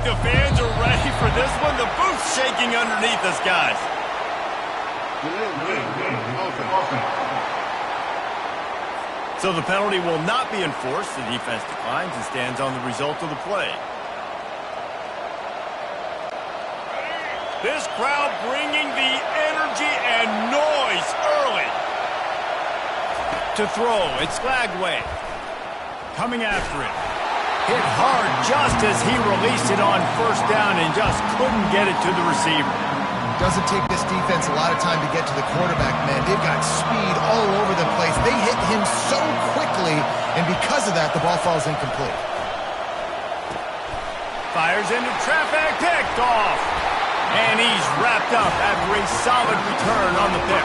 the fans are ready for this one. The booth's shaking underneath us, guys. So the penalty will not be enforced. The defense declines and stands on the result of the play. This crowd bringing the energy and noise early. To throw, it's Skagway. Coming after it. Hit hard just as he released it on first down and just couldn't get it to the receiver. Doesn't take this defense a lot of time to get to the quarterback, man. They've got speed all over the place. They hit him so quickly, and because of that, the ball falls incomplete. Fires into traffic, picked off. And he's wrapped up after a solid return on the pick.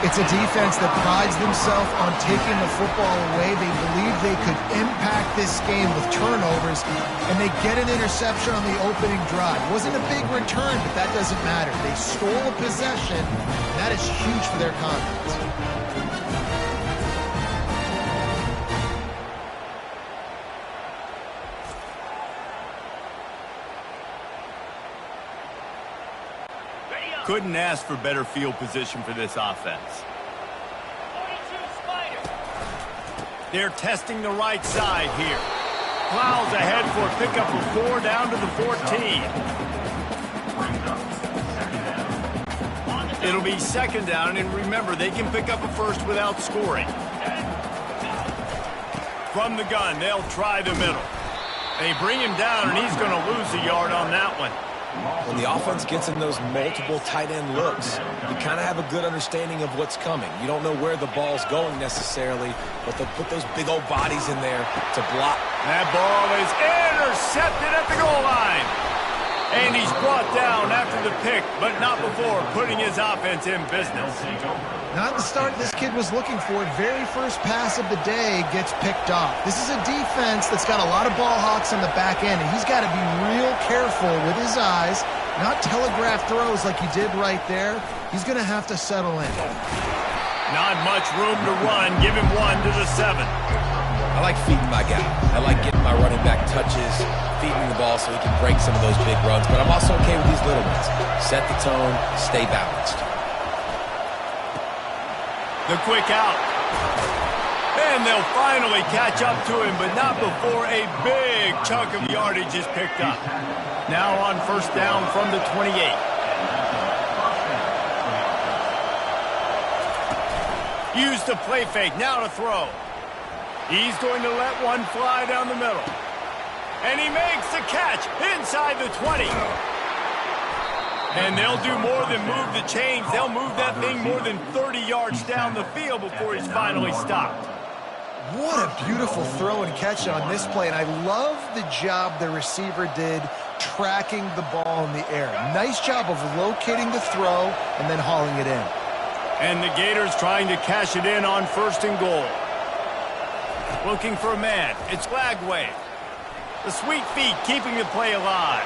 It's a defense that prides themselves on taking the football away. They believe they could impact this game with turnovers, and they get an interception on the opening drive. It wasn't a big return, but that doesn't matter. They stole a possession, and that is huge for their confidence. Couldn't ask for better field position for this offense. They're testing the right side here. Plows ahead for a pickup of 4 down to the 14. It'll be second down, and remember, they can pick up a first without scoring. From the gun, they'll try the middle. They bring him down, and he's going to lose a yard on that one. When the offense gets in those multiple tight end looks, you kind of have a good understanding of what's coming. You don't know where the ball's going necessarily, but they'll put those big old bodies in there to block. That ball is intercepted at the goal line. And he's brought down after the pick, but not before putting his offense in business. Not the start this kid was looking for. Very first pass of the day gets picked off. This is a defense that's got a lot of ball hawks on the back end, and he's got to be real careful with his eyes, not telegraph throws like he did right there. He's going to have to settle in. Not much room to run. Give him 1 to the 7. I like feeding my guy. I like getting my running back touches, feeding the ball so he can break some of those big runs, but I'm also okay with these little ones. Set the tone, stay balanced. The quick out. And they'll finally catch up to him, but not before a big chunk of yardage is picked up. Now on first down from the 28. Use the play fake, now to throw. He's going to let one fly down the middle. And he makes the catch inside the 20. And they'll do more than move the chains. They'll move that thing more than 30 yards down the field before he's finally stopped. What a beautiful throw and catch on this play. And I love the job the receiver did tracking the ball in the air. Nice job of locating the throw and then hauling it in. And the Gators trying to cash it in on first and goal. Looking for a man. It's Skagway. The sweet feet keeping the play alive.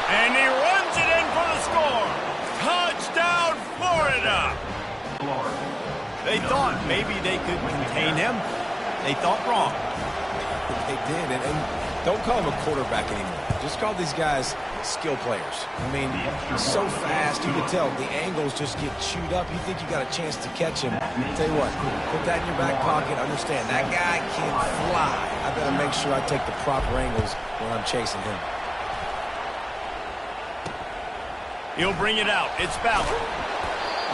And he runs it in for the score. Touchdown, Florida. They thought maybe they could contain him. They thought wrong. They did, and don't call him a quarterback anymore. Just call these guys skill players. I mean, he's so fast, you can tell the angles just get chewed up. You think you got a chance to catch him. Tell you what, put that in your back pocket. Understand, that guy can fly. I better make sure I take the proper angles when I'm chasing him. He'll bring it out. It's Ballard.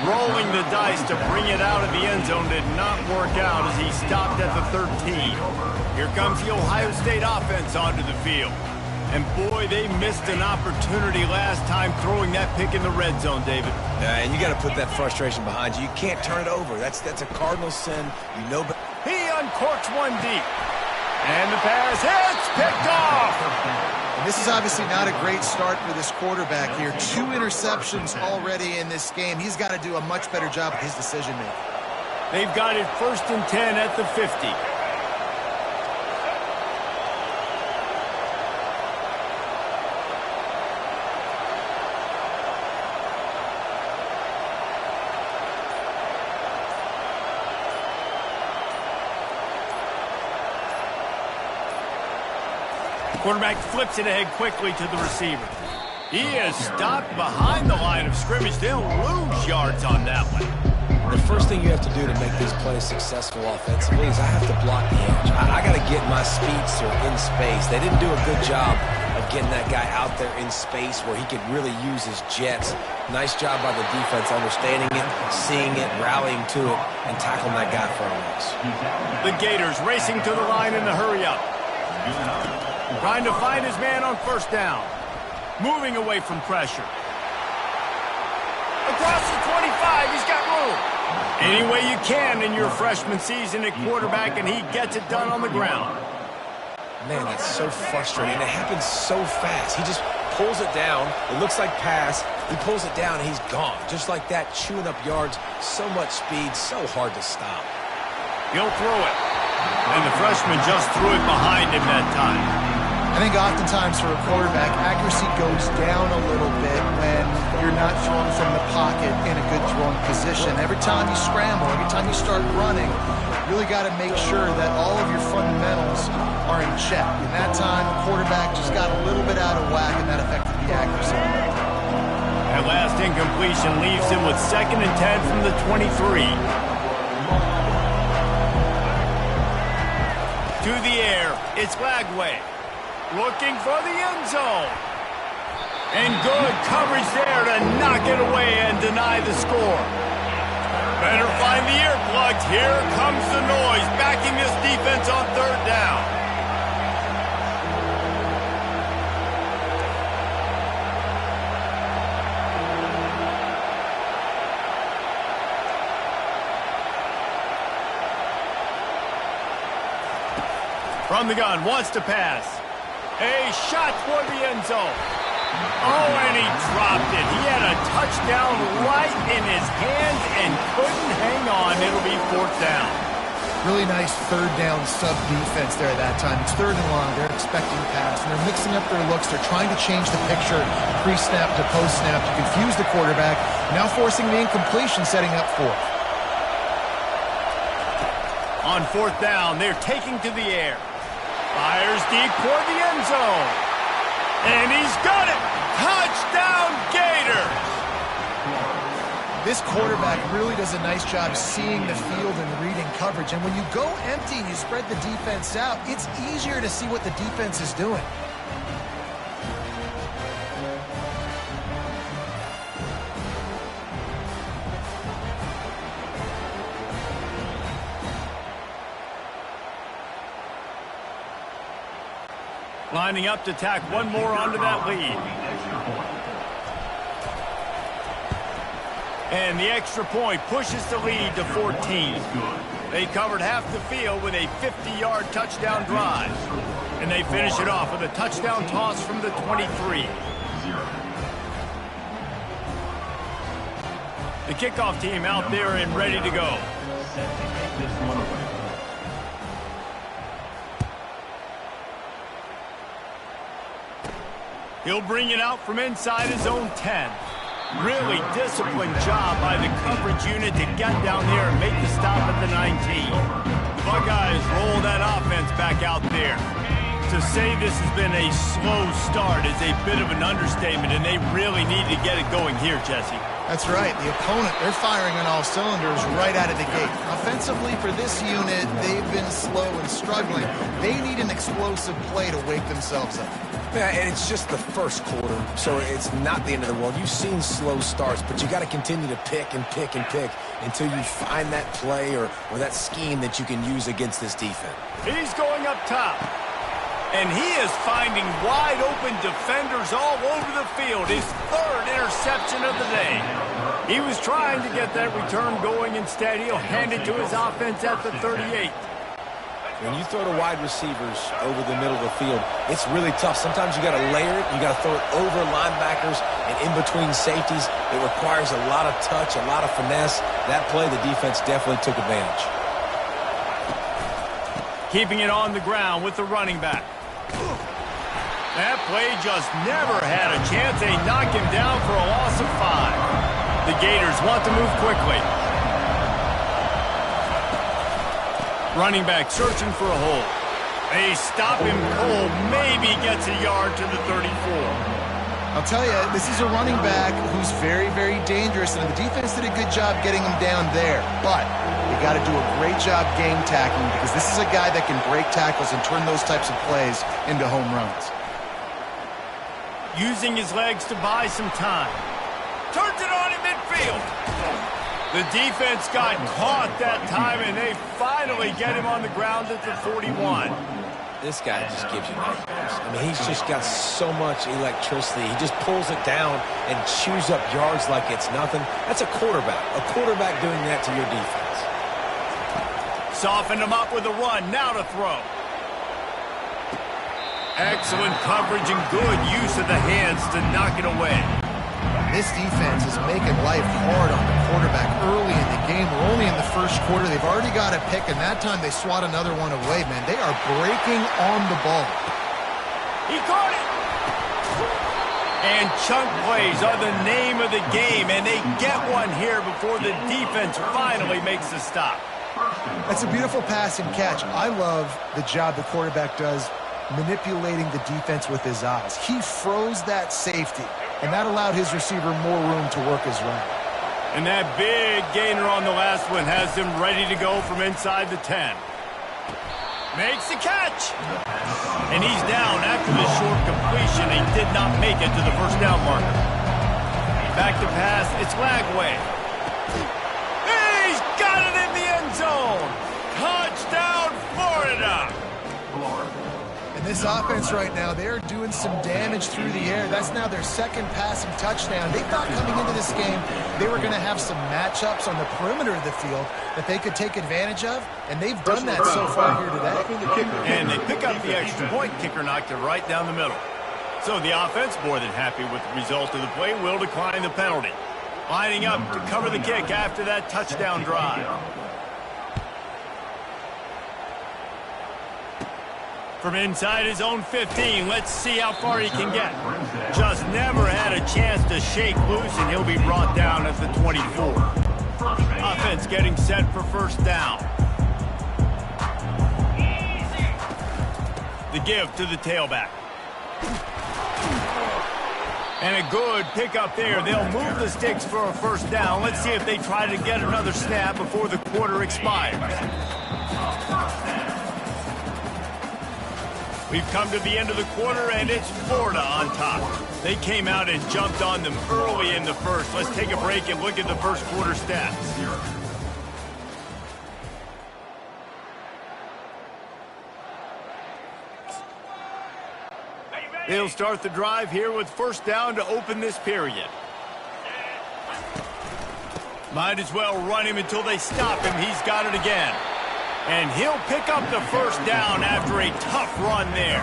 Rolling the dice to bring it out of the end zone did not work out as he stopped at the 13. Here comes the Ohio State offense onto the field. And boy, they missed an opportunity last time throwing that pick in the red zone, David. And you got to put that frustration behind you. You can't turn it over. That's a cardinal sin. You know, but he uncorks one deep. And the pass hits, picked off. And this is obviously not a great start for this quarterback here. 2 interceptions already in this game. He's got to do a much better job with his decision-making. They've got it 1st and 10 at the 50. Quarterback flips it ahead quickly to the receiver. He is stopped behind the line of scrimmage. They'll lose yards on that one. The first thing you have to do to make these plays successful offensively is I have to block the edge. I got to get my speedster in space. They didn't do a good job of getting that guy out there in space where he could really use his jets. Nice job by the defense understanding it, seeing it, rallying to it, and tackling that guy for a loss. The Gators racing to the line in the hurry-up. Trying to find his man on first down. Moving away from pressure. Across the 25, he's got room. Any way you can in your freshman season at quarterback, and he gets it done on the ground. Man, that's so frustrating. It happens so fast. He just pulls it down. It looks like pass. He pulls it down, and he's gone. Just like that, chewing up yards. So much speed, so hard to stop. He'll throw it. And the freshman just threw it behind him that time. I think oftentimes for a quarterback, accuracy goes down a little bit when you're not throwing from the pocket in a good throwing position. Every time you scramble, every time you start running, you really got to make sure that all of your fundamentals are in check. And that time, the quarterback just got a little bit out of whack, and that affected the accuracy. That last incompletion leaves him with 2nd and 10 from the 23. To the air, it's Lagway. Looking for the end zone. And good coverage there to knock it away and deny the score. Better find the earplugs. Here comes the noise, backing this defense on 3rd down. From the gun, wants to pass. A shot for the end zone. Oh, and he dropped it. He had a touchdown right in his hands and couldn't hang on. It'll be 4th down. Really nice 3rd down sub-defense there at that time. It's 3rd and long. They're expecting pass, and they're mixing up their looks. They're trying to change the picture pre-snap to post-snap to confuse the quarterback, now forcing the incompletion, setting up 4th. On 4th down, they're taking to the air. Fires deep toward the end zone. And he's got it! Touchdown, Gators! This quarterback really does a nice job seeing the field and reading coverage. And when you go empty and you spread the defense out, it's easier to see what the defense is doing. Lining up to tack one more onto that lead. And the extra point pushes the lead to 14. They covered half the field with a 50-yard touchdown drive. And they finish it off with a touchdown toss from the 23. The kickoff team out there and ready to go. He'll bring it out from inside his own 10. Really disciplined job by the coverage unit to get down there and make the stop at the 19. The Buckeyes roll that offense back out there. To say this has been a slow start is a bit of an understatement, and they really need to get it going here, Jesse. That's right. The opponent, they're firing on all cylinders right out of the gate. Offensively, for this unit, they've been slow and struggling. They need an explosive play to wake themselves up. Yeah, and it's just the first quarter, so it's not the end of the world. You've seen slow starts, but you got to continue to pick and pick and pick until you find that play or that scheme that you can use against this defense. He's going up top. And he is finding wide-open defenders all over the field. His 3rd interception of the day. He was trying to get that return going. Instead, he'll hand it to his offense at the 38. When you throw to wide receivers over the middle of the field, it's really tough. Sometimes you got to layer it. You got to throw it over linebackers and in between safeties. It requires a lot of touch, a lot of finesse. That play, the defense definitely took advantage. Keeping it on the ground with the running back. That play just never had a chance. They knock him down for a loss of 5. The Gators want to move quickly. Running back searching for a hole. They stop him cold, maybe gets a yard to the 34. I'll tell you, this is a running back who's very, very dangerous, and the defense did a good job getting him down there. But they got to do a great job game tackling, because this is a guy that can break tackles and turn those types of plays into home runs. Using his legs to buy some time. Turns it on in midfield. The defense got caught that time, and they finally get him on the ground at the 41. This guy just gives you nightmares. I mean, he's just got so much electricity. He just pulls it down and chews up yards like it's nothing. That's a quarterback. A quarterback doing that to your defense. Softened him up with a run. Now to throw. Excellent coverage and good use of the hands to knock it away. This defense is making life hard on the quarterback early in the game. We're only in the first quarter. They've already got a pick, and that time they swat another one away, man. They are breaking on the ball. He caught it! And chunk plays are the name of the game, and they get one here before the defense finally makes the stop. That's a beautiful pass and catch. I love the job the quarterback does manipulating the defense with his eyes. He froze that safety, and that allowed his receiver more room to work his route. And that big gainer on the last one has him ready to go from inside the 10. Makes the catch. And he's down after the short completion. He did not make it to the first down marker. Back to pass. It's Lagway. He's got it in the end zone. Touchdown, Florida. And this offense right now, they're doing some damage through the air. That's now their second passing touchdown. They thought coming into this game they were going to have some matchups on the perimeter of the field that they could take advantage of, and they've done that so far here today. And they pick up the extra point. Kicker knocked it right down the middle. So the offense, more than happy with the result of the play, will decline the penalty. Lining up to cover the kick after that touchdown drive. From inside his own 15, let's see how far he can get. Just never had a chance to shake loose, and he'll be brought down at the 24. Offense getting set for first down. The give to the tailback. And a good pickup there. They'll move the sticks for a first down. Let's see if they try to get another snap before the quarter expires. We've come to the end of the quarter, and it's Florida on top. They came out and jumped on them early in the first. Let's take a break and look at the first quarter stats. They'll start the drive here with first down to open this period. Might as well run him until they stop him. He's got it again. And he'll pick up the first down after a tough run there.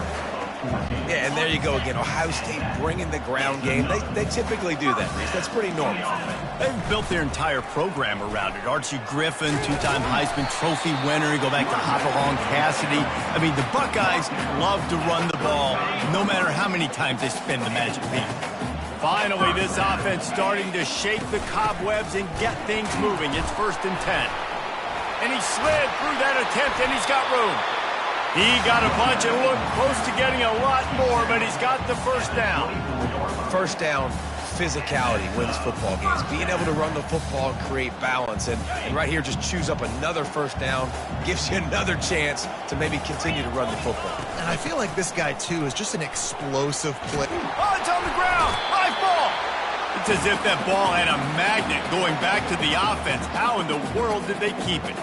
Yeah, and there you go again. Ohio State bringing the ground game. They typically do that, Reese. That's pretty normal. They've built their entire program around it. Archie Griffin, two-time Heisman Trophy winner. You go back to Hopalong Cassidy. I mean, the Buckeyes love to run the ball, no matter how many times they spin the magic beat. Finally, this offense starting to shake the cobwebs and get things moving. It's 1st and 10. And he slid through that attempt, and he's got room. He got a bunch and looked close to getting a lot more, but he's got the first down. First down, physicality wins football games. Being able to run the football and create balance. And right here, just chews up another first down, gives you another chance to maybe continue to run the football. And I feel like this guy, too, is just an explosive play. Oh, it's on the ground. High ball. It's as if that ball had a magnet going back to the offense. How in the world did they keep it?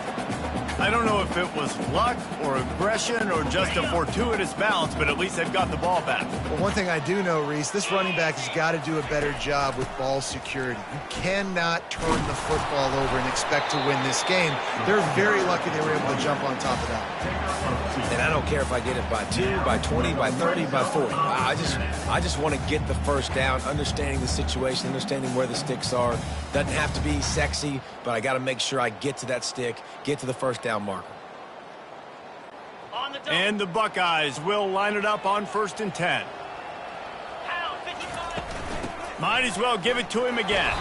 I don't know if it was luck or aggression or just a fortuitous bounce, but at least they've got the ball back. Well, one thing I do know, Reese, this running back has got to do a better job with ball security. You cannot turn the football over and expect to win this game. They're very lucky they were able to jump on top of that. And I don't care if I get it by 2, by 20, by 30, by 40. I just want to get the first down, understanding the situation, understanding where the sticks are. Doesn't have to be sexy, but I got to make sure I get to that stick, get to the first down marker. And the Buckeyes will line it up on 1st and 10. Might as well give it to him again.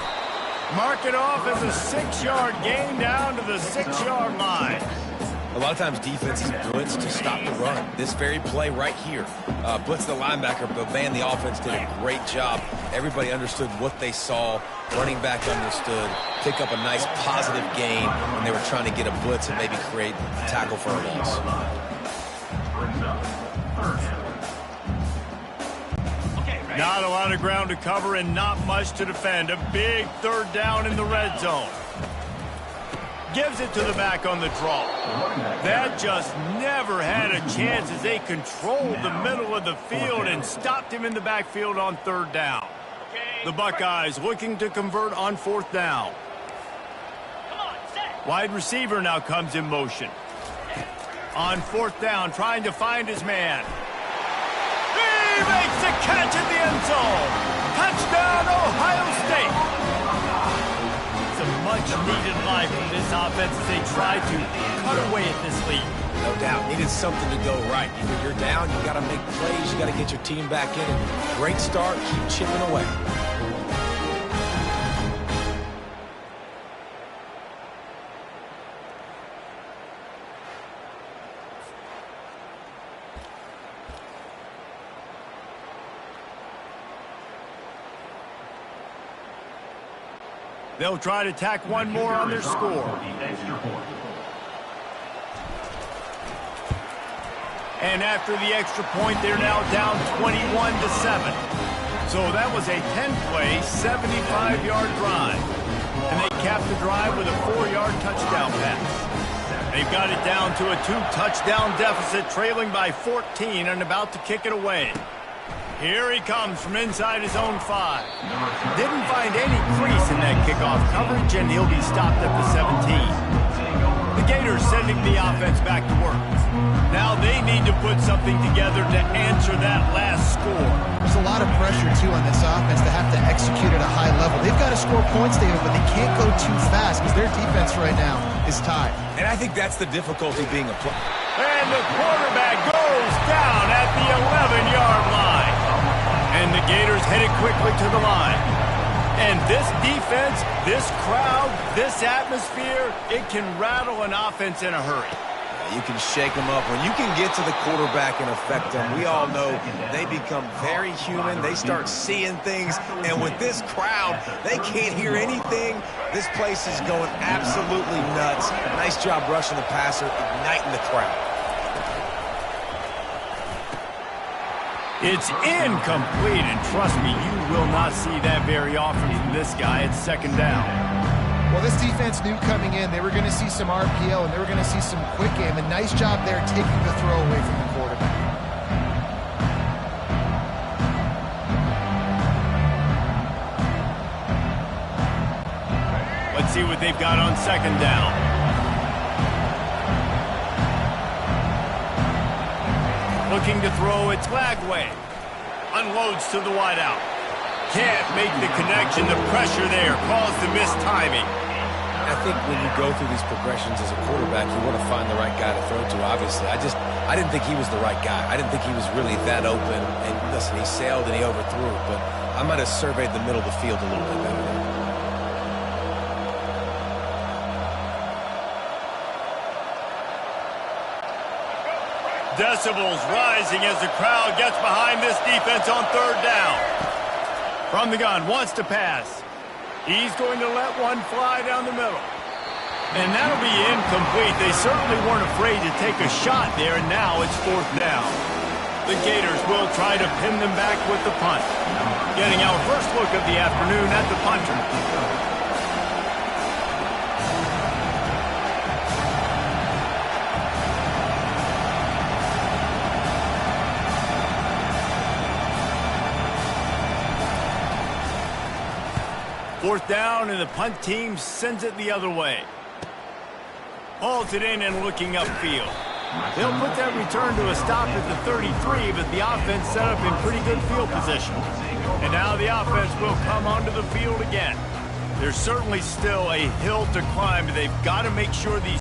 Mark it off as a 6-yard gain down to the 6-yard line. A lot of times defenses blitz to stop the run. This very play right here, blitz the linebacker, but man, the offense did a great job. Everybody understood what they saw. Running back understood. Pick up a nice positive gain when they were trying to get a blitz and maybe create a tackle for a loss. Not a lot of ground to cover and not much to defend. A big third down in the red zone. Gives it to the back on the draw. That just never had a chance as they controlled the middle of the field and stopped him in the backfield on third down. The Buckeyes looking to convert on fourth down. Wide receiver now comes in motion. On fourth down, trying to find his man. He makes the catch in the end zone. Touchdown, Ohio State. It's a much-needed life from this offense as they try to cut away at this lead. No doubt, needed something to go right. Either you're down, you got to make plays, you got to get your team back in. And great start, keep chipping away. They'll try to tack one more on their score. And after the extra point, they're now down 21-7. So that was a 10-play, 75-yard drive. And they capped the drive with a 4-yard touchdown pass. They've got it down to a 2-touchdown deficit, trailing by 14 and about to kick it away. Here he comes from inside his own 5. Didn't find any crease in that kickoff coverage, and he'll be stopped at the 17. The Gators sending the offense back to work. Now they need to put something together to answer that last score. There's a lot of pressure, too, on this offense to have to execute at a high level. They've got to score points, David, but they can't go too fast because their defense right now is tied. And I think that's the difficulty being applied. And the quarterback goes down at the 11-yard line. And the Gators headed quickly to the line. And this defense, this crowd, this atmosphere, it can rattle an offense in a hurry. You can shake them up. When you can get to the quarterback and affect them, we all know they become very human. They start seeing things. And with this crowd, they can't hear anything. This place is going absolutely nuts. Nice job rushing the passer, igniting the crowd. It's incomplete, and trust me, you will not see that very often from this guy. It's second down. Well, this defense knew coming in they were going to see some RPO and they were going to see some quick game. A nice job there taking the throw away from the quarterback. Let's see what they've got on second down. Looking to throw, it's Lagway. Unloads to the wideout. Can't make the connection. The pressure there caused the missed timing. I think when you go through these progressions as a quarterback, you want to find the right guy to throw to, obviously. I didn't think he was the right guy. I didn't think he was really that open. And listen, he sailed and he overthrew it, but I might have surveyed the middle of the field a little bit better there. Decibels rising as the crowd gets behind this defense on third down. From the gun, wants to pass. He's going to let one fly down the middle. And that'll be incomplete. They certainly weren't afraid to take a shot there, and now it's fourth down. The Gators will try to pin them back with the punt. Getting our first look of the afternoon at the punter. Fourth down, and the punt team sends it the other way. Hauls it in and looking upfield. They'll put that return to a stop at the 33, but the offense set up in pretty good field position. And now the offense will come onto the field again. There's certainly still a hill to climb, but they've got to make sure these...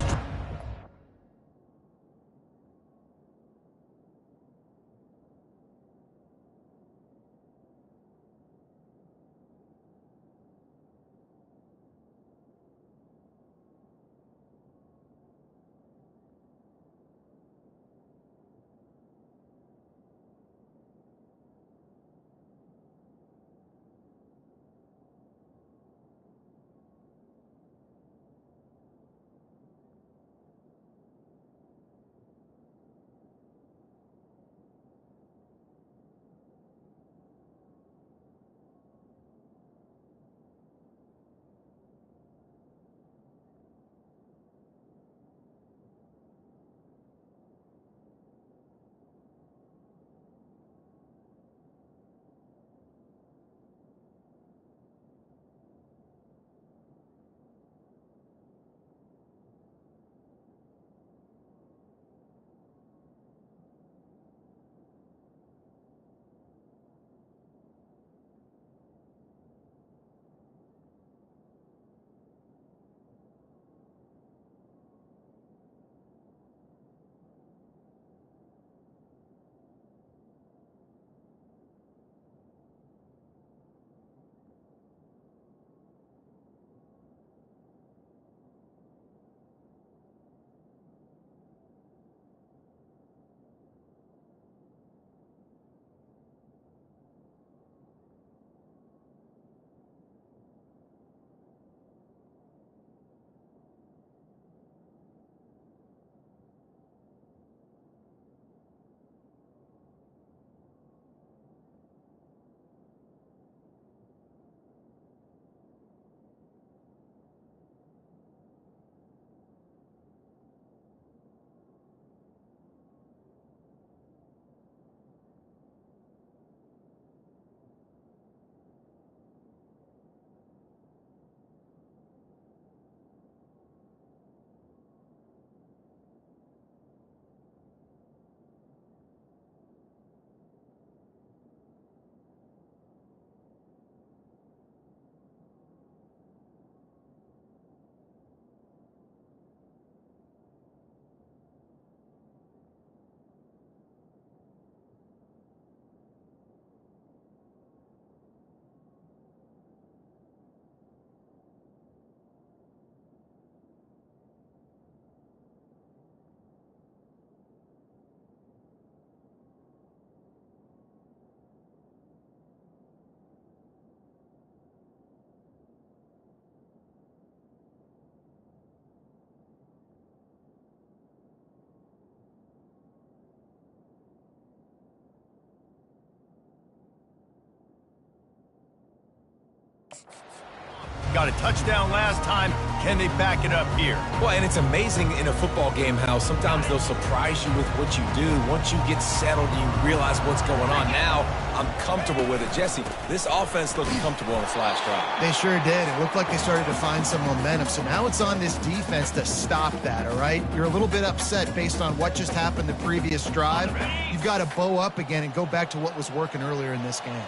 Got a touchdown last time. Can they back it up here? Well, and it's amazing in a football game how sometimes they'll surprise you with what you do. Once you get settled, you realize what's going on. Now, I'm comfortable with it. Jesse, this offense looked comfortable on its last drive. They sure did. It looked like they started to find some momentum. So now it's on this defense to stop that, all right? You're a little bit upset based on what just happened the previous drive. You've got to bow up again and go back to what was working earlier in this game.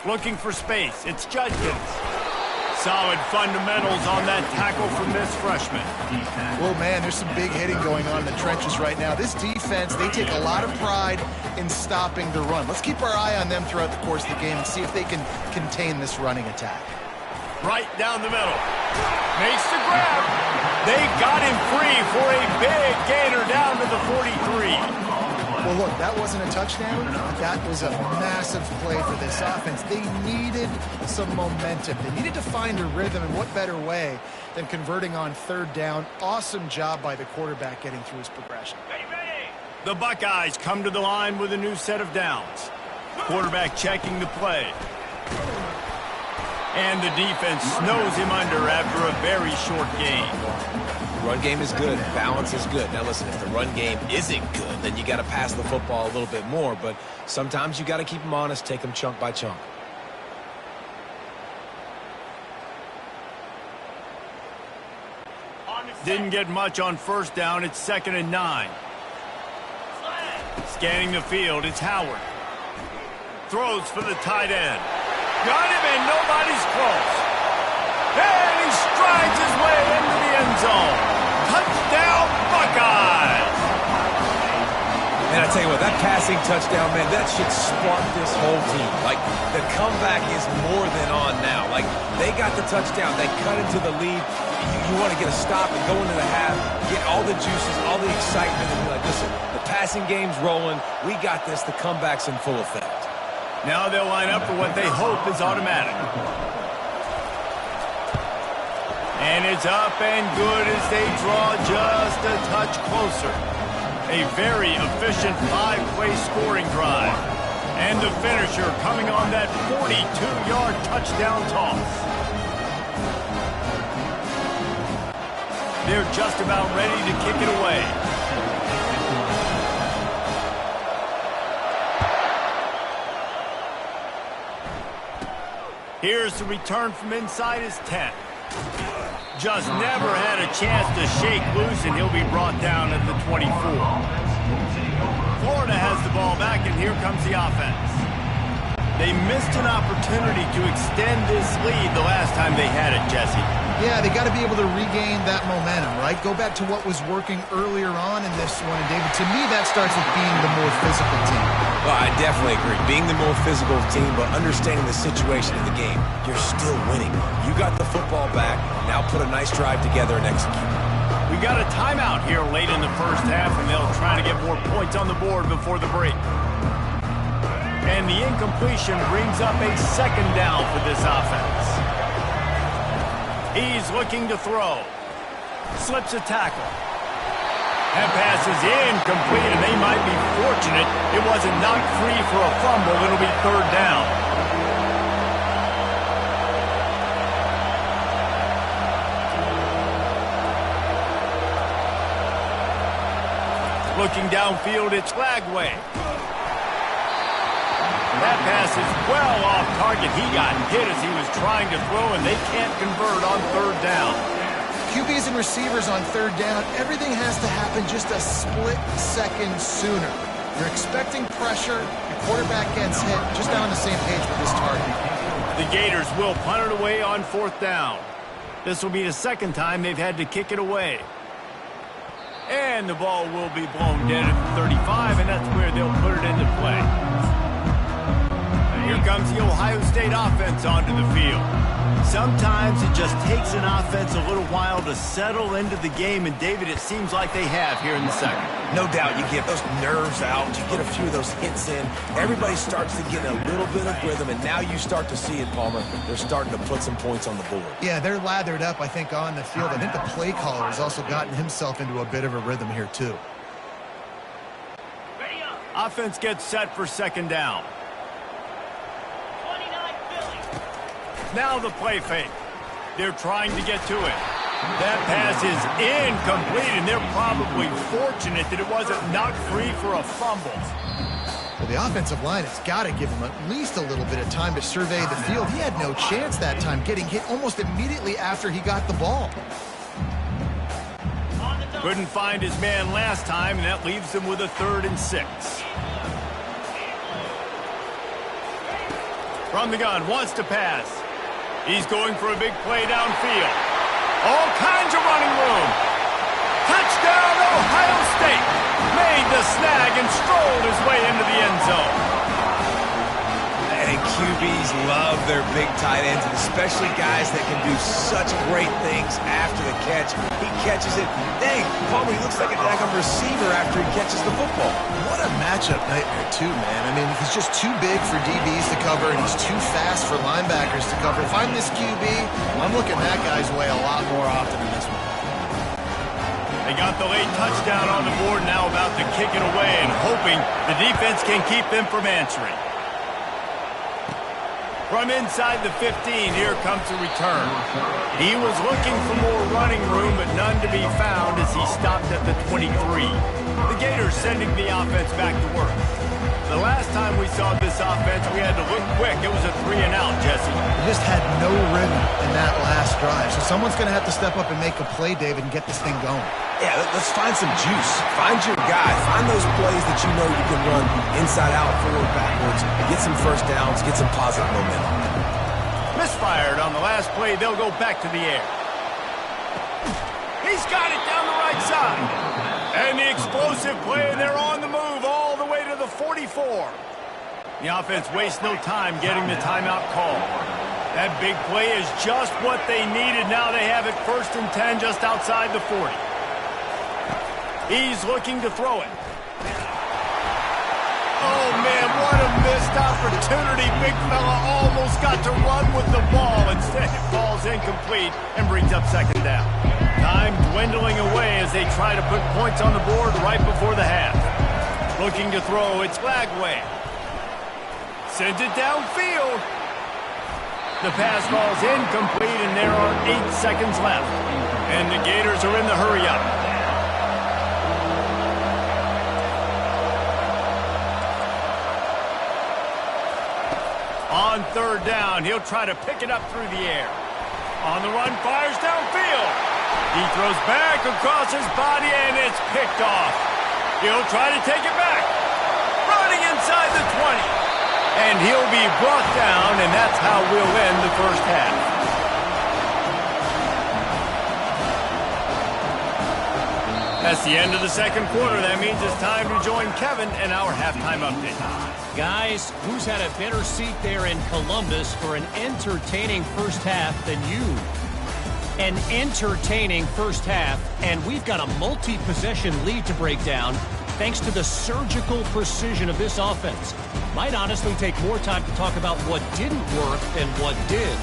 Looking for space. It's Judkins. Solid fundamentals on that tackle from this freshman. Well, man, there's some big hitting going on in the trenches right now. This defense, they take a lot of pride in stopping the run. Let's keep our eye on them throughout the course of the game and see if they can contain this running attack. Right down the middle. Makes the grab. They got him free for a big gainer down to the 43. Well, look, that wasn't a touchdown. That was a massive play for this offense. They needed some momentum. They needed to find a rhythm, and what better way than converting on third down. Awesome job by the quarterback getting through his progression. The Buckeyes come to the line with a new set of downs. Quarterback checking the play. And the defense snows him under after a very short game. Run game is good. Balance is good. Now, listen, if the run game isn't good, then you got to pass the football a little bit more. But sometimes you got to keep them honest, take them chunk by chunk. Didn't get much on first down. It's 2nd and 9. Scanning the field, it's Howard. Throws for the tight end. Got him, and nobody's close. And he strides his way into the end zone. Touchdown, Buckeyes! And I tell you what, that passing touchdown, man, that should spark this whole team. Like, the comeback is more than on now. Like, they got the touchdown. They cut into the lead. You want to get a stop and go into the half, get all the juices, all the excitement, and be like, listen, the passing game's rolling. We got this. The comeback's in full effect. Now they'll line up for what they hope is automatic. And it's up and good as they draw just a touch closer. A very efficient 5-play scoring drive. And the finisher coming on that 42-yard touchdown toss. They're just about ready to kick it away. Here's the return from inside his 10. Just never had a chance to shake loose, and he'll be brought down at the 24. Florida has the ball back, and here comes the offense. They missed an opportunity to extend this lead the last time they had it, Jesse. Yeah, they got to be able to regain that momentum, right? Go back to what was working earlier on in this one. And, David, to me, that starts with being the more physical team. Well, I definitely agree. Being the more physical team, but understanding the situation of the game. You're still winning. You got the football back. Now put a nice drive together and execute. We got a timeout here late in the first half, and they'll try to get more points on the board before the break. And the incompletion brings up a 2nd down for this offense. He's looking to throw. Slips a tackle. That pass is incomplete, and they might be fortunate it wasn't knocked free for a fumble. It'll be 3rd down. Looking downfield, it's Lagway. That pass is well off target. He got hit as he was trying to throw, and they can't convert on 3rd down. QBs and receivers on 3rd down, everything has to happen just a split second sooner. You're expecting pressure, your quarterback gets hit, just not on the same page with this target. The Gators will punt it away on 4th down. This will be the 2nd time they've had to kick it away. And the ball will be blown dead at the 35, and that's where they'll put it into play. Here comes the Ohio State offense onto the field. Sometimes it just takes an offense a little while to settle into the game, and David, it seems like they have here in the 2nd. No doubt, you get those nerves out, you get a few of those hits in, everybody starts to get a little bit of rhythm, and now you start to see it, Palmer. They're starting to put some points on the board. Yeah, they're lathered up, I think, on the field. I think the play caller has also gotten himself into a bit of a rhythm here, too. Offense gets set for 2nd down. Now the play fake. They're trying to get to it. That pass is incomplete, and they're probably fortunate that it wasn't knocked free for a fumble. Well, the offensive line has got to give him at least a little bit of time to survey the field. He had no chance that time, getting hit almost immediately after he got the ball. Couldn't find his man last time, and that leaves him with a 3rd and 6. From the gun, wants to pass. He's going for a big play downfield. All kinds of running room. Touchdown, Ohio State. Made the snag and strolled his way into the end zone. And QBs love their big tight ends, and especially guys that can do such great things after the catch. He catches it. Dang, Palmer, he looks like a daggum receiver after he catches the football. What a matchup nightmare, too, man. I mean, he's just too big for DBs to cover, and he's too fast for linebackers to cover. If I'm this QB, I'm looking that guy's way a lot more often than this one. They got the late touchdown on the board, now about to kick it away and hoping the defense can keep them from answering. From inside the 15, here comes the return. He was looking for more running room, but none to be found as he stopped at the 23. The Gators sending the offense back to work. The last time we saw this offense, we had to look quick. It was a 3-and-out, Jesse. They just had no rhythm in that last drive. So someone's going to have to step up and make a play, David, and get this thing going. Yeah, let's find some juice. Find your guy. Find those plays that you know you can run inside out, forward, backwards. Get some first downs. Get some positive momentum. Misfired on the last play. They'll go back to the air. He's got it down the right side. And the explosive play, and they're on the move all the way to the 44. The offense wastes no time getting the timeout call. That big play is just what they needed. Now they have it 1st and 10 just outside the 40. He's looking to throw it. Oh, man, what a missed opportunity. Big fella almost got to run with the ball. Instead, it falls incomplete and brings up 2nd down. Time dwindling away as they try to put points on the board right before the half. Looking to throw, it's Lagway. Sends it downfield. The pass falls incomplete, and there are 8 seconds left. And the Gators are in the hurry-up. On 3rd down, he'll try to pick it up through the air. On the run, fires downfield. He throws back across his body, and it's picked off. He'll try to take it back. Running inside the 20. And he'll be brought down, and that's how we'll end the first half. That's the end of the 2nd quarter. That means it's time to join Kevin and our halftime update. Guys, who's had a better seat there in Columbus for an entertaining first half than you? An entertaining first half, and we've got a multi-possession lead to break down thanks to the surgical precision of this offense. Might honestly take more time to talk about what didn't work than what did.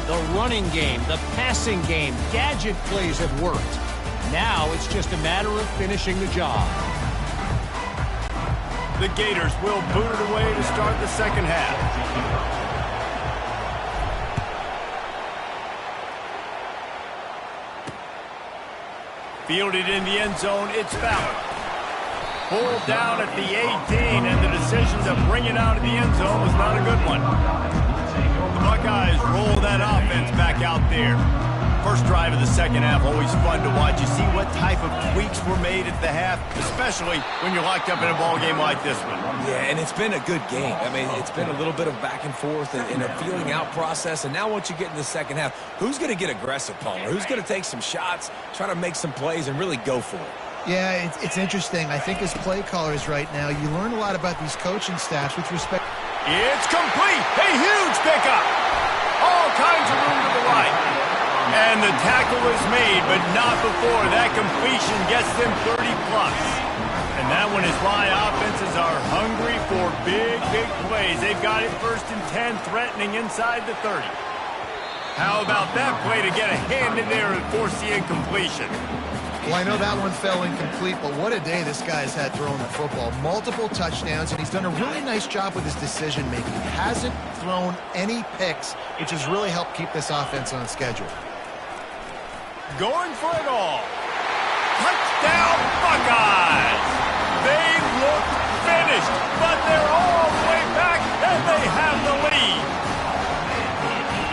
The running game, the passing game, gadget plays have worked. Now it's just a matter of finishing the job. The Gators will boot it away to start the 2nd half. Fielded in the end zone, it's Fowler. Pulled down at the 18, and the decision to bring it out of the end zone was not a good one. The Buckeyes roll that offense back out there. First drive of the 2nd half, always fun to watch. You see what type of tweaks were made at the half, especially when you're locked up in a ball game like this one. Yeah, and it's been a good game. I mean, it's been a little bit of back and forth and a feeling out process. And now once you get in the 2nd half, who's going to get aggressive, Palmer? Who's going to take some shots, try to make some plays, and really go for it? Yeah, it's interesting. I think as play callers right now, you learn a lot about these coaching staffs with respect. It's complete. A huge pickup. All kinds of room to the right. And the tackle is made, but not before that completion gets them 30-plus. And that one is why offenses are hungry for big, big plays. They've got it 1st and 10, threatening inside the 30. How about that play to get a hand in there and force the incompletion? Well, I know that one fell incomplete, but what a day this guy has had throwing the football. Multiple touchdowns, and he's done a really nice job with his decision-making. Hasn't thrown any picks, which has really helped keep this offense on schedule. Going for it all. Touchdown, Buckeyes! They look finished, but they're all the way back, and they have the lead.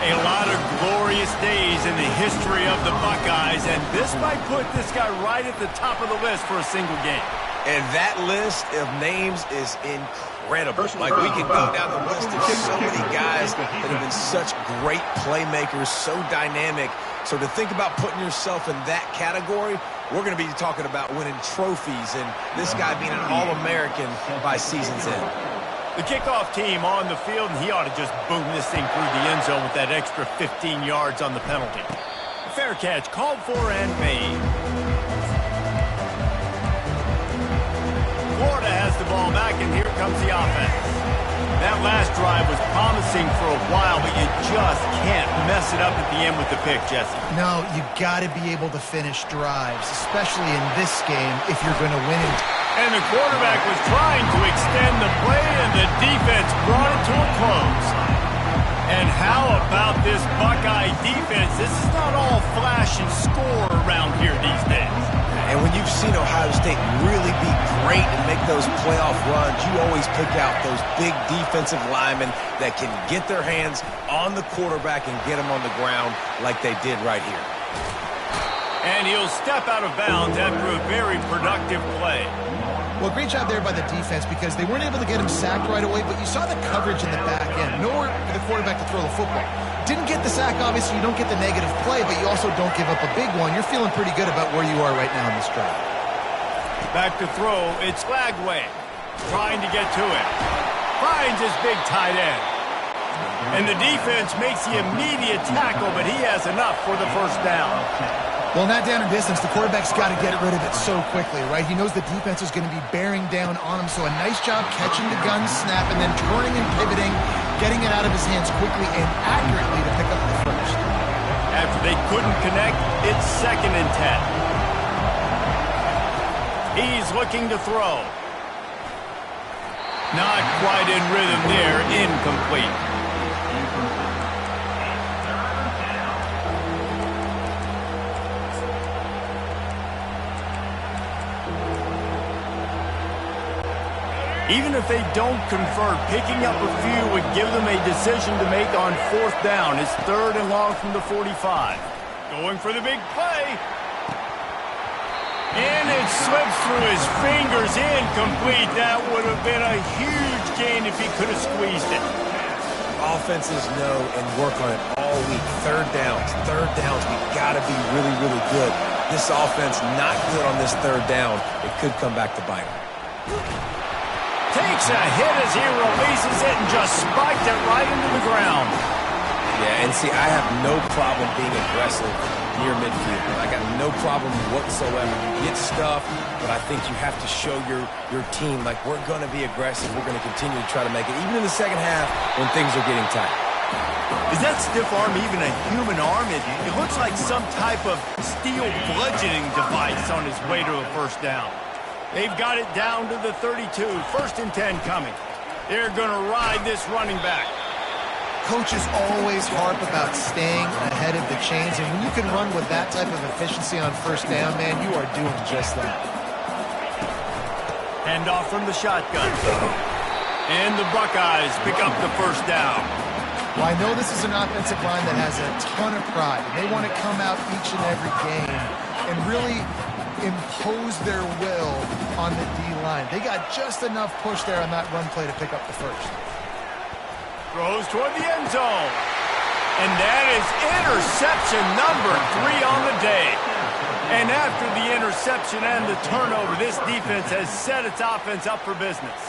A lot of glorious days in the history of the Buckeyes, and this might put this guy right at the top of the list for a single game. And that list of names is incredible. Like, we can go down the list of so many guys that have been such great playmakers, so dynamic. So to think about putting yourself in that category, we're going to be talking about winning trophies and this guy being an All-American by season's end. The kickoff team on the field, and he ought to just boom this thing through the end zone with that extra 15 yards on the penalty. Fair catch called for and made. Florida has the ball back, and here comes the offense. That last drive was promising for a while, but you just can't mess it up at the end with the pick, Jesse. No, you got to be able to finish drives, especially in this game if you're going to win it. And the quarterback was trying to extend the play, and the defense brought it to a close. And how about this Buckeye defense? This is not all flash and score around here these days. And when you've seen Ohio State really be great and make those playoff runs, you always pick out those big defensive linemen that can get their hands on the quarterback and get him on the ground like they did right here. And he'll step out of bounds after a very productive play. Well, great job there by the defense because they weren't able to get him sacked right away, but you saw the coverage in the back end. Nowhere for the quarterback to throw the football. Didn't get the sack, obviously. You don't get the negative play, but you also don't give up a big one. You're feeling pretty good about where you are right now in this drive. Back to throw. It's Flagway trying to get to it. Finds his big tight end. And the defense makes the immediate tackle, but he has enough for the first down. Well, not down in distance. The quarterback's got to get rid of it so quickly, right? He knows the defense is going to be bearing down on him, so a nice job catching the gun snap and then turning and pivoting, getting it out of his hands quickly and accurately to pick up the first. After they couldn't connect, it's 2nd and 10. He's looking to throw. Not quite in rhythm there, incomplete. Even if they don't convert, picking up a few would give them a decision to make on 4th down. It's 3rd and long from the 45. Going for the big play. And it slips through his fingers, incomplete. That would have been a huge gain if he could have squeezed it. Offenses know and work on it all week. 3rd downs. We've got to be really, really good. This offense not good on this 3rd down. It could come back to bite him. Takes a hit as he releases it and just spiked it right into the ground. Yeah, and see, I have no problem being aggressive near midfield. I got no problem whatsoever. You get stuff, but I think you have to show your team, like, we're going to be aggressive. We're going to continue to try to make it, even in the second half when things are getting tight. Is that stiff arm even a human arm? It looks like some type of steel bludgeoning device on his way to a first down. They've got it down to the 32. 1st and 10 coming. They're going to ride this running back. Coaches always harp about staying ahead of the chains, and when you can run with that type of efficiency on 1st down, man, you are doing just that. Hand off from the shotgun. And the Buckeyes pick up the 1st down. Well, I know this is an offensive line that has a ton of pride. They want to come out each and every game and really impose their will on the D-line. They got just enough push there on that run play to pick up the 1st. Throws toward the end zone. And that is interception number 3 on the day. And after the interception and the turnover, this defense has set its offense up for business.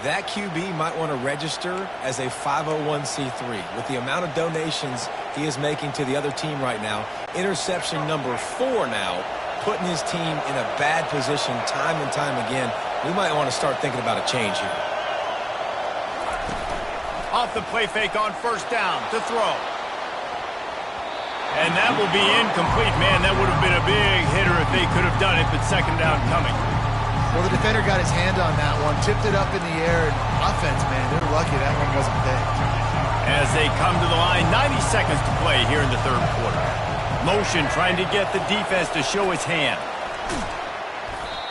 That QB might want to register as a 501c3. With the amount of donations he is making to the other team right now, interception number 4 now, putting his team in a bad position time and time again. We might want to start thinking about a change here. Off the play fake on 1st down to throw. And that will be incomplete. Man, that would have been a big hitter if they could have done it, but second down coming. Well, the defender got his hand on that one, tipped it up in the air, and offense, man, they're lucky that one wasn't picked. As they come to the line, 90 seconds to play here in the third quarter. Motion trying to get the defense to show his hand.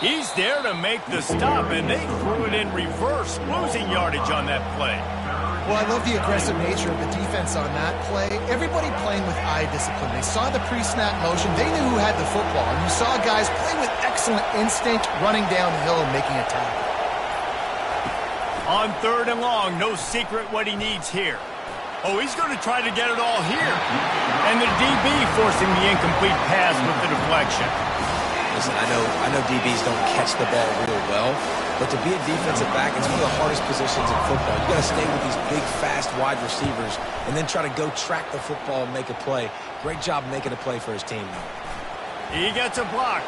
He's there to make the stop, and they threw it in reverse, losing yardage on that play. Well, I love the aggressive nature of the defense on that play. Everybody playing with eye discipline. They saw the pre-snap motion. They knew who had the football. And you saw guys play with excellent instinct, running downhill and making a tackle. On third and long, no secret what he needs here. Oh, he's going to try to get it all here. And the DB forcing the incomplete pass with the deflection. Listen, I know DBs don't catch the ball real well, but to be a defensive back, it's one of the hardest positions in football. You got to stay with these big, fast wide receivers and then try to go track the football and make a play. Great job making a play for his team. He gets a block.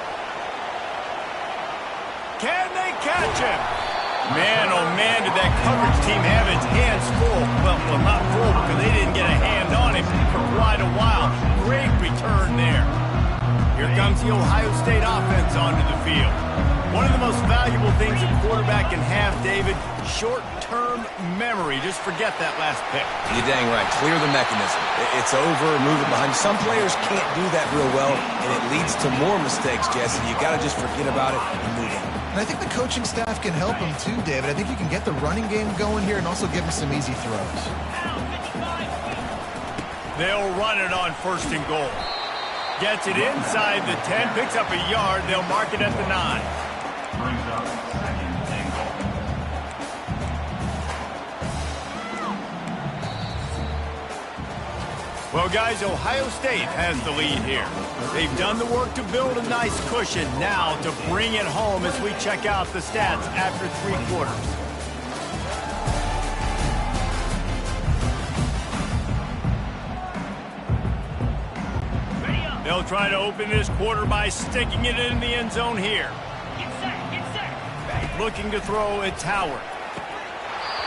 Can they catch him? Man, oh man, did that coverage team have its hands full. Well, not full because they didn't get a hand on him for quite a while. Great return there. Here comes the Ohio State offense onto the field. One of the most valuable things a quarterback can have, David, short-term memory. Just forget that last pick. You're dang right. Clear the mechanism. It's over, move it behind. Some players can't do that real well, and it leads to more mistakes, Jesse. You got to just forget about it and move on. And I think the coaching staff can help him too, David. I think you can get the running game going here and also give him some easy throws. They'll run it on first and goal. Gets it inside the 10, picks up a yard. They'll mark it at the 9. Well, guys, Ohio State has the lead here. They've done the work to build a nice cushion. Now to bring it home as we check out the stats after 3 quarters. They'll try to open this quarter by sticking it in the end zone here. Looking to throw at Howard.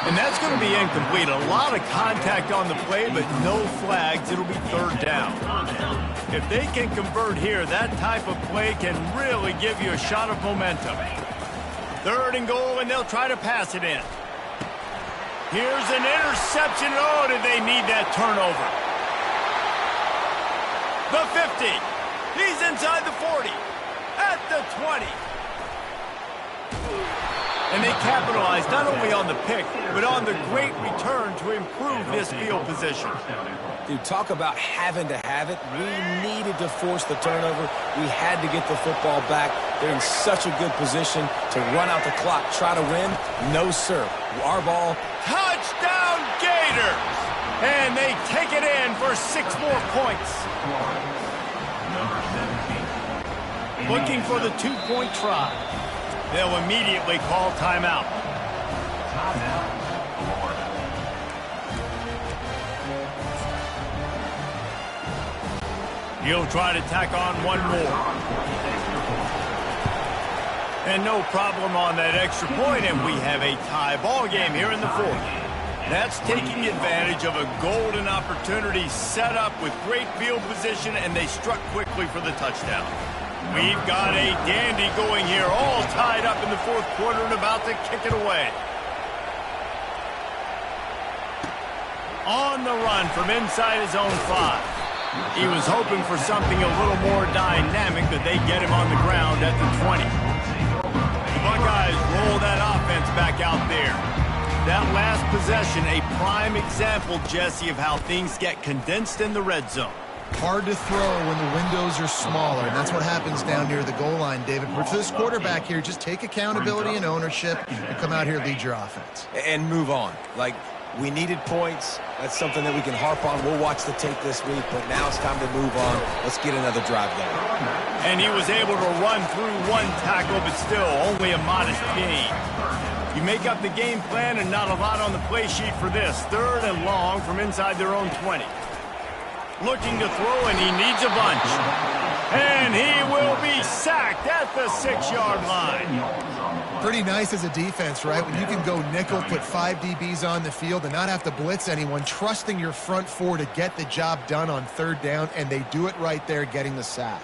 And that's going to be incomplete. A lot of contact on the play, but no flags. It'll be third down. If they can convert here, that type of play can really give you a shot of momentum. Third and goal, and they'll try to pass it in. Here's an interception. Oh, did they need that turnover? The 50. He's inside the 40. At the 20. And they capitalized not only on the pick, but on the great return to improve this field position. Dude, talk about having to have it. We needed to force the turnover. We had to get the football back. They're in such a good position to run out the clock, try to win. No, sir. Our ball. Touchdown, Gators! And they take it in for 6 more points. Looking for the 2-point try. They'll immediately call timeout. He'll try to tack on one more. And no problem on that extra point, and we have a tie ball game here in the 4th. That's taking advantage of a golden opportunity set up with great field position, and they struck quickly for the touchdown. We've got a dandy going here, all tied up in the 4th quarter and about to kick it away. On the run from inside his own 5. He was hoping for something a little more dynamic, but they get him on the ground at the 20. Buckeyes roll that offense back out there. That last possession, a prime example, Jesse, of how things get condensed in the red zone. Hard to throw when the windows are smaller, and that's what happens down near the goal line, David. But for this quarterback here, just take accountability and ownership and come out here and lead your offense. And move on. Like, we needed points. That's something that we can harp on. We'll watch the tape this week, but now it's time to move on. Let's get another drive going. And he was able to run through 1 tackle, but still only a modest gain. You make up the game plan and not a lot on the play sheet for this. 3rd and long from inside their own 20. Looking to throw, and he needs a bunch. And he will be sacked at the 6-yard line. Pretty nice as a defense, right? When you can go nickel, put 5 DBs on the field and not have to blitz anyone, trusting your front four to get the job done on 3rd down, and they do it right there, getting the sack.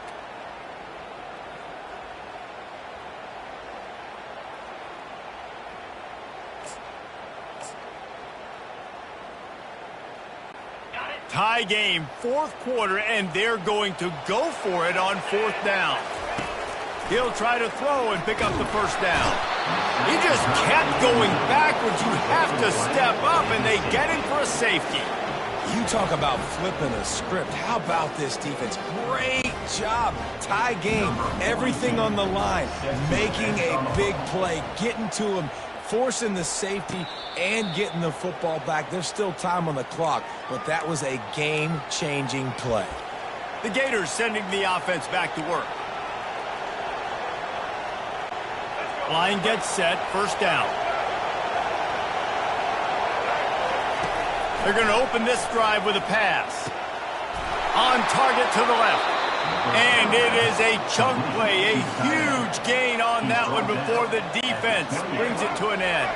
Tie game, 4th quarter, and they're going to go for it on 4th down. He'll try to throw and pick up the 1st down. He just kept going backwards. You have to step up, and they get him for a safety. You talk about flipping a script. How about this defense? Great job. Tie game. Everything on the line. Making a big play. Getting to him. Forcing the safety and getting the football back. There's still time on the clock, but that was a game-changing play. The Gators sending the offense back to work. Line gets set, 1st down. They're going to open this drive with a pass. On target to the left. And it is a chunk play, a huge gain on that one before the defense brings it to an end.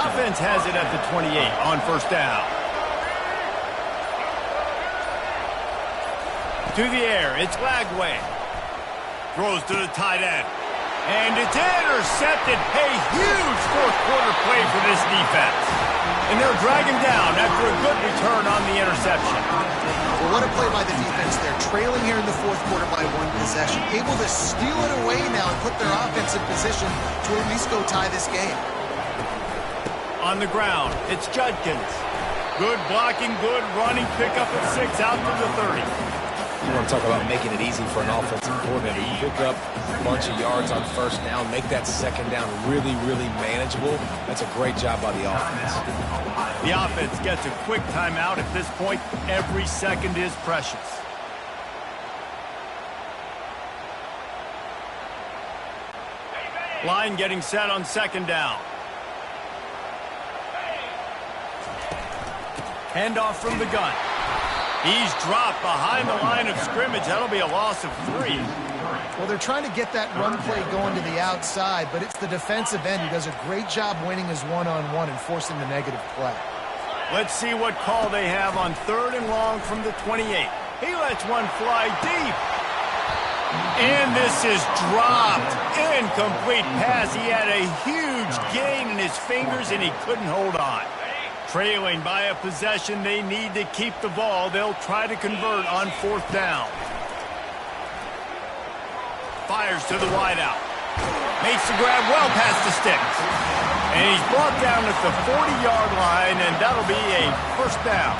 Offense has it at the 28 on 1st down. To the air, it's Lagway. Throws to the tight end. And it's intercepted. A huge 4th quarter play for this defense. And they'll drag him down after a good return on the interception. Well, what a play by the defense there. Trailing here in the 4th quarter by 1 possession. Able to steal it away now and put their offense in position to at least go tie this game. On the ground, it's Judkins. Good blocking, good running, pickup at 6 out to the 30. You want to talk about making it easy for an offensive coordinator. You pick up a bunch of yards on 1st down, make that 2nd down really, really manageable. That's a great job by the offense. The offense gets a quick timeout at this point. Every second is precious. Line getting set on 2nd down. Handoff from the gun. He's dropped behind the line of scrimmage. That'll be a loss of 3. Well, they're trying to get that run play going to the outside, but it's the defensive end who does a great job winning his one-on-one and forcing the negative play. Let's see what call they have on 3rd and long from the 28. He lets one fly deep. And this is dropped. Incomplete pass. He had a huge gain in his fingers, and he couldn't hold on. Trailing by a possession, they need to keep the ball. They'll try to convert on 4th down. Fires to the wideout. Makes the grab well past the sticks. And he's brought down at the 40-yard line, and that'll be a 1st down.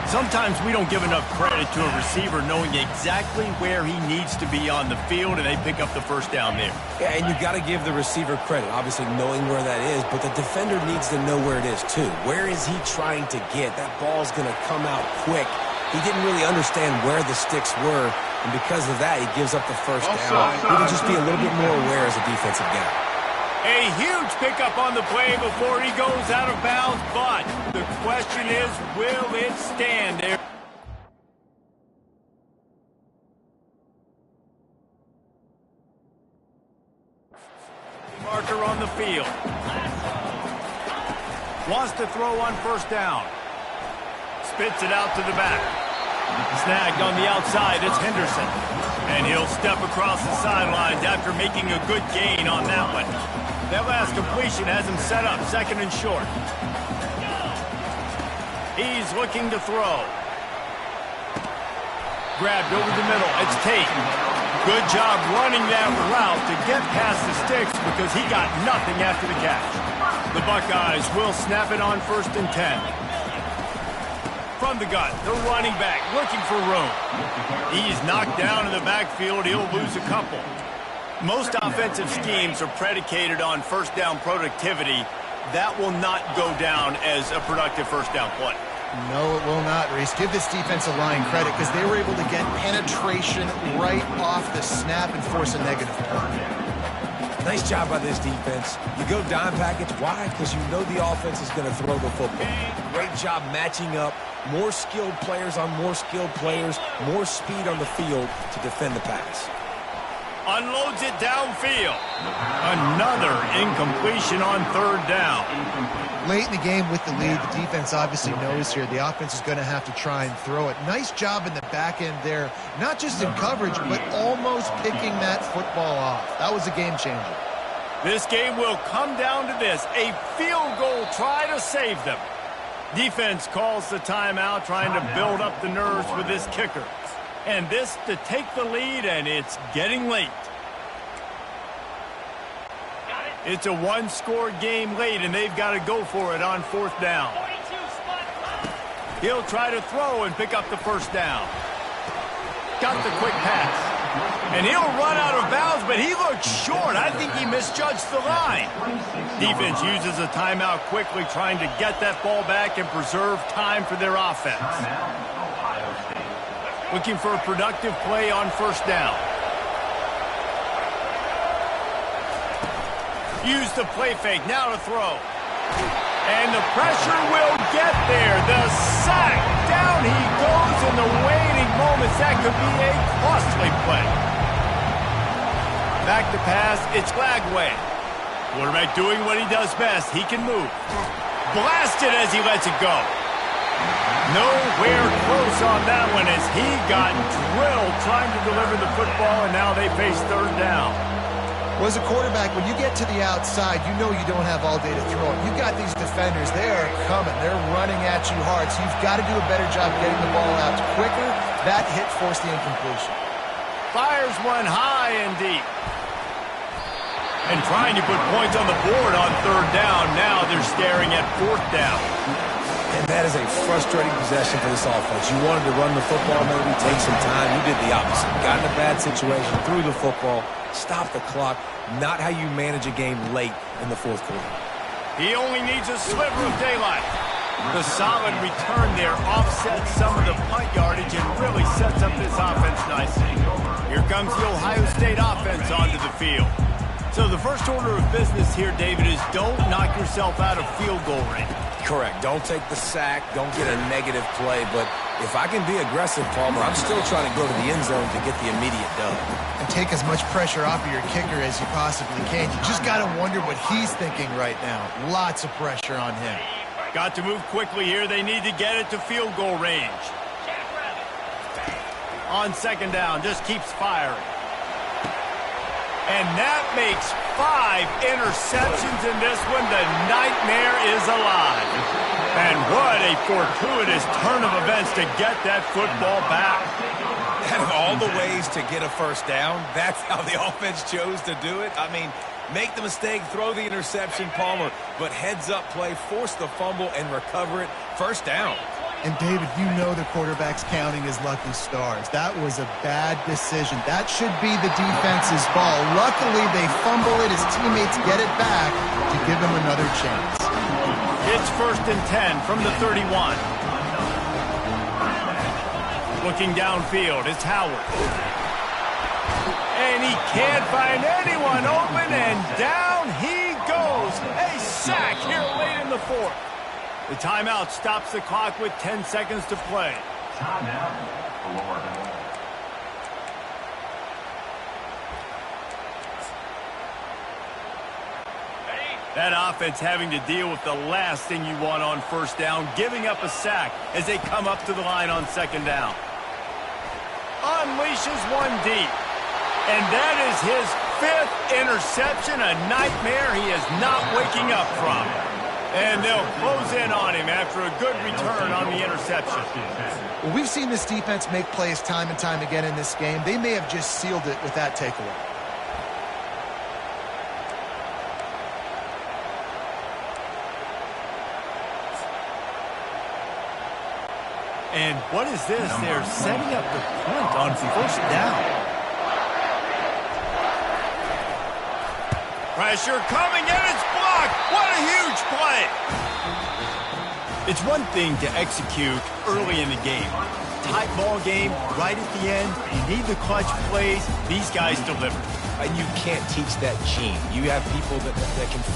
Sometimes we don't give enough credit to a receiver knowing exactly where he needs to be on the field, and they pick up the 1st down there. Yeah, and you got to give the receiver credit, obviously knowing where that is, but the defender needs to know where it is too. Where is he trying to get? That ball's going to come out quick. He didn't really understand where the sticks were, and because of that, he gives up the 1st down. He can just be a little bit more aware as a defensive guy. A huge pickup on the play before he goes out of bounds, but the question is, will it stand there? Marker on the field. Wants to throw on 1st down. Spits it out to the back. Snagged on the outside, it's Henderson. And he'll step across the sidelines after making a good gain on that one. That last completion has him set up 2nd and short. He's looking to throw. Grabbed over the middle, it's Tate. Good job running that route to get past the sticks because he got nothing after the catch. The Buckeyes will snap it on 1st and 10. From the gun, the running back looking for room. He's knocked down in the backfield. He'll lose a couple. Most offensive schemes are predicated on 1st down productivity. That will not go down as a productive 1st down play. No, it will not, Reese. Give this defensive line credit because they were able to get penetration right off the snap and force a negative play. Nice job by this defense. You go dime package. Why? Because you know the offense is going to throw the football. Great job matching up. More skilled players on more skilled players. More speed on the field to defend the pass. Unloads it downfield. Another incompletion on third down. Late in the game with the lead, the defense obviously knows here the offense is going to have to try and throw it. Nice job in the back end there, not just in coverage, but almost picking that football off. That was a game changer. This game will come down to this, a field goal try to save them. Defense calls the timeout, trying to build up the nerves with this kicker. And this to take the lead, and it's getting late. It's a one-score game late, and they've got to go for it on fourth down. He'll try to throw and pick up the first down. Got the quick pass. And he'll run out of bounds, but he looked short. I think he misjudged the line. Defense uses a timeout quickly, trying to get that ball back and preserve time for their offense. Looking for a productive play on first down. Use the play fake, now to throw. And the pressure will get there. The sack, down he goes in the waning moments. That could be a costly play. Back to pass, it's Lagway. Quarterback doing what he does best. He can move. Blasted as he lets it go. Nowhere close on that one as he got drilled trying to deliver the football, and now they face third down. Well, as a quarterback, when you get to the outside, you know you don't have all day to throw it. You've got these defenders. They are coming. They're running at you hard, so you've got to do a better job getting the ball out quicker. That hit forced the incompletion. Fires one high and deep. And trying to put points on the board on third down. Now they're staring at fourth down. And that is a frustrating possession for this offense. You wanted to run the football, maybe take some time. You did the opposite. Got in a bad situation, threw the football, stopped the clock. Not how you manage a game late in the fourth quarter. He only needs a sliver of daylight. The solid return there offsets some of the punt yardage and really sets up this offense nicely. Here comes the Ohio State offense onto the field. So the first order of business here, David, is don't knock yourself out of field goal range. Correct. Don't take the sack. Don't get a negative play. But if I can be aggressive, Palmer, I'm still trying to go to the end zone to get the immediate dub. And take as much pressure off of your kicker as you possibly can. You just got to wonder what he's thinking right now. Lots of pressure on him. Got to move quickly here. They need to get it to field goal range. On second down, just keeps firing. And that makes 5 interceptions in this one. The nightmare is alive. And what a fortuitous turn of events to get that football back. Out of all the ways to get a first down, that's how the offense chose to do it. I mean, make the mistake, throw the interception, Palmer, but heads-up play, force the fumble, and recover it. First down. And, David, you know the quarterback's counting his lucky stars. That was a bad decision. That should be the defense's ball. Luckily, they fumble it. His teammates get it back to give him another chance. It's first and 10 from the 31. Looking downfield, it's Howard. And he can't find anyone open, and down he goes. A sack here late in the fourth. The timeout stops the clock with 10 seconds to play. That offense having to deal with the last thing you want on first down, giving up a sack as they come up to the line on second down. Unleashes one deep. And that is his 5th interception, a nightmare he is not waking up from. And they'll close in on him after a good return on the interception. Well, we've seen this defense make plays time and time again in this game. They may have just sealed it with that takeaway. And what is this? They're setting up the punt on first down. Pressure coming, and it's blocked. What a huge play. It's one thing to execute early in the game. Tight ball game, right at the end. You need the clutch plays. These guys deliver. and you can't teach that gene. You have people that can